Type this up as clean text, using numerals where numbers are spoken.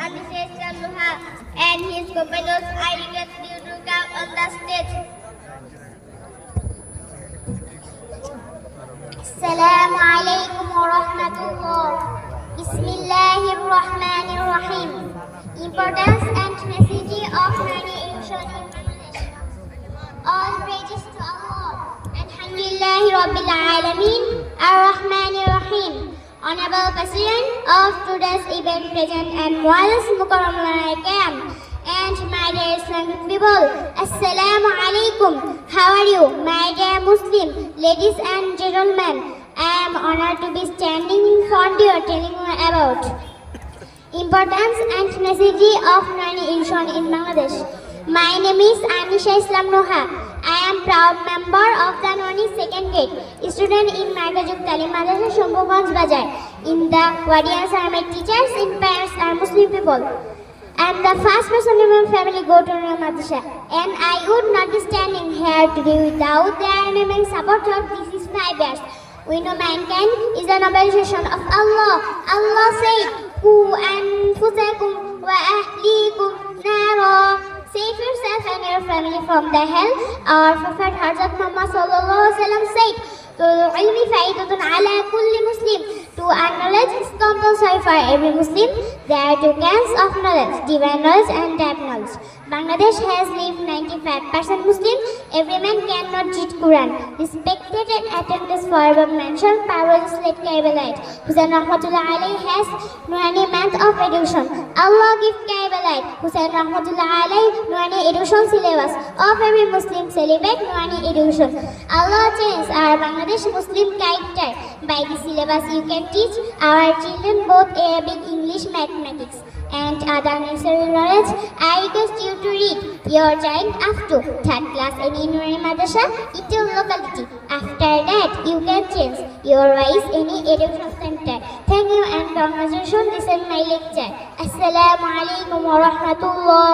Anisha Islam Loha and his companions. I request you to come on the stage. Assalamu alaikum wa rahmatullah. Bismillahirrahmanirrahim. Importance and necessity of education in Bangladesh. All praises to Allah. Alhamdulillahi Rabbil Alameen. Ar-Rahmanir Rahim. Honorable President of today's event present and Muazzaz Mukarram and my dear Islamic people. Assalamu alaikum. How are you, my dear Muslim ladies and gentlemen? I am honored to be standing in front of you telling you about importance and necessity of education in Bangladesh. My name is Anisha Islam Loha. I am proud member of the Noni second grade, student in Margajuk Talim Madrasa Shambhuganj Bazar. In the guardians are my teachers and parents are Muslim people. I am the first person in my family go to Noni Madrasa, and I would not be standing here today without their unwavering support of these 5 years. We know mankind is an obligation of Allah. Allah said, "Qu anfusakum wa ahlikum nara." Save yourself and your family from the hell. Our Prophet Hazrat Muhammad sallallahu alaihi wasallam said, "Ilmi faidatun ala kulli Muslim." To acknowledge is compulsory for every Muslim. There are 2 kinds of knowledge: divine knowledge and type knowledge. Bangladesh has lived 95% Muslim. Every man cannot read Quran. Respected and attendance forever mentioned Parvez Slate Kaibalite. Hussain Rahmatullah alayhi has Nurani month of education. Allah give Kaibalite. Hussain Rahmatullah alayhi Nurani education syllabus of every Muslim celebrate Nurani education. Allah changed our Bangladesh Muslim character. By the syllabus you can teach our children both Arabic, English, mathematics and other necessary knowledge. I request you to read your child up to 3rd class in Nurani Madrasa, Itil locality. After that, you can change your wise any education center. Thank you and congratulations. This is my lecture. Assalamu alaikum wa rahmatullah.